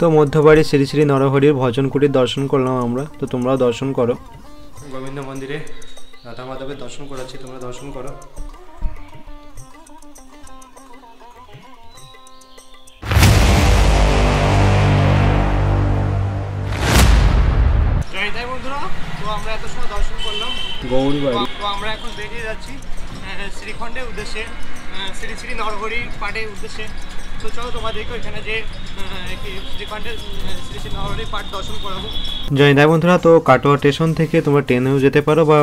তো মধ্যবাড়ি শ্রী শ্রী নরহরির ভজন কুটির দর্শন করলাম আমরা, তো তোমরাও দর্শন করো। গোবিন্দ মন্দিরে রাধা মাধবের দর্শন করাচ্ছি, তোমরা দর্শন করো। তাই বন্ধুরা, তো আমরা এত সময় দর্শন করলাম গৌরবাড়ি, তো আমরা এখন বেরিয়ে যাচ্ছি শ্রীখণ্ডের উদ্দেশ্যে, শ্রী শ্রী নরহরির পাঠের উদ্দেশ্যে। তো চলো তোমাদেরকে ওইখানে যে শ্রীখণ্ডের শ্রী শ্রী নরহরির পাঠ দর্শন করাবো। জয়দাই বন্ধুরা, তো কাটোয়া স্টেশন থেকে তোমরা ট্রেনেও যেতে পারো বা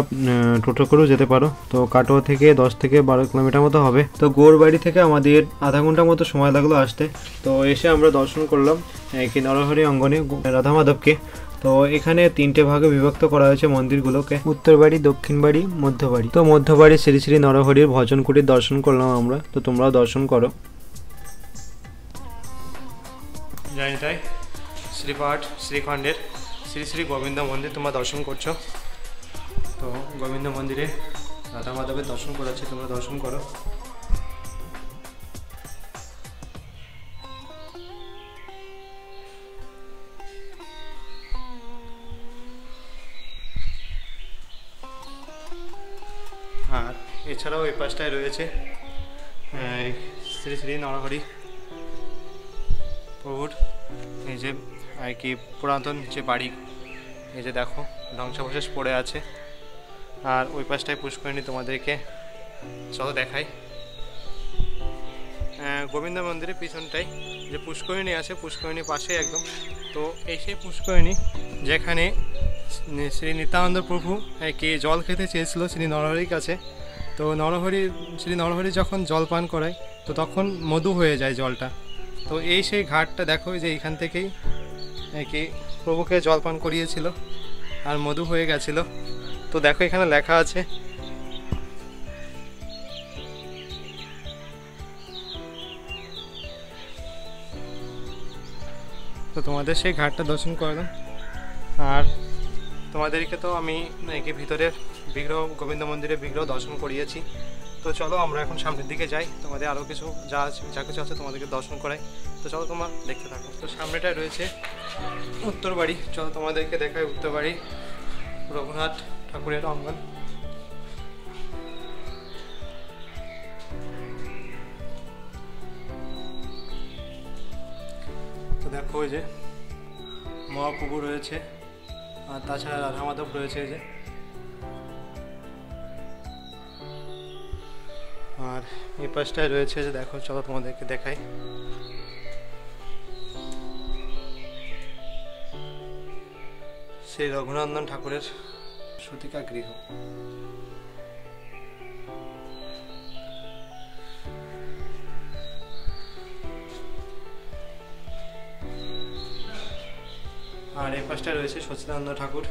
টোটো করেও যেতে পারো। তো কাটোয়া থেকে 10 থেকে 12 কিলোমিটার মতো হবে। তো গৌরবাড়ি থেকে আমাদের আধা ঘন্টার মতো সময় লাগলো আসতে। তো এসে আমরা দর্শন করলাম কি নরহরি অঙ্গনে রাধা মাধবকে। তো এখানে 3টে ভাগে বিভক্ত করা হয়েছে মন্দিরগুলোকে, উত্তর বাড়ি, দক্ষিণ বাড়ি, মধ্যবাড়ি। তো মধ্যবাড়ি শ্রী শ্রী নরহরির ভজন কুটির দর্শন করলাম আমরা, তো তোমরাও দর্শন করো। জানি তাই শ্রীপাঠ শ্রীখণ্ডের শ্রী শ্রী গোবিন্দ মন্দির তোমরা দর্শন করছো। তো গোবিন্দ মন্দিরে রাধা মাধবের দর্শন করাচ্ছি, তোমরা দর্শন করো। আর এছাড়াও এই পাশটায় রয়েছে শ্রী শ্রী নরহরি প্রভুর এই যে আর কি পুরাতন যে বাড়ি, এই যে দেখো ধ্বংসাবশেষ পড়ে আছে। আর ওই পাশটায় পুষ্করিণী, তোমাদেরকে চলো দেখাই। গোবিন্দ মন্দিরের পিছনটাই যে পুষ্করিণী আছে, পুষ্করিণীর পাশে একদম। তো এই সেই পুষ্করিণী যেখানে শ্রী নিত্যানন্দ প্রভু কি জল খেতে চেয়েছিল শ্রী নরহরির কাছে। তো শ্রী নরহরি যখন জল পান করায়, তো তখন মধু হয়ে যায় জলটা। তো এই সেই ঘাটটা দেখো, যে এইখান থেকেই কি প্রভুকে জল পান করিয়েছিল আর মধু হয়ে গেছিল। তো দেখো এখানে লেখা আছে। তো তোমাদের সেই ঘাটটা দর্শন করলাম। আর তোমাদেরকে তো আমি কি ভিতরের বিগ্রহ, গোবিন্দ মন্দিরের বিগ্রহ দর্শন করিয়েছি। তো চলো আমরা এখন সামনের দিকে যাই, তোমাদের আরও কিছু যা কিছু আছে তোমাদেরকে দর্শন করাই। তো চলো তোমরা দেখতে থাকো। তো সামনেটায় রয়েছে উত্তর বাড়ি, চলো তোমাদেরকে দেখাই উত্তর বাড়ি রঘুনাথ ঠাকুরের অঙ্গন। তো দেখো ওই যে মহাপ্রভু রয়েছে, আর তাছাড়া রাধা মাধব রয়েছে এই যে। আর এই পাশটায় রয়েছে যে দেখো, চলো তোমাদেরকে দেখাই। শ্রী রঘুনন্দন ঠাকুরের সুতিকা গৃহ। আর এই পাশটায় রয়েছে সচিদানন্দ ঠাকুর।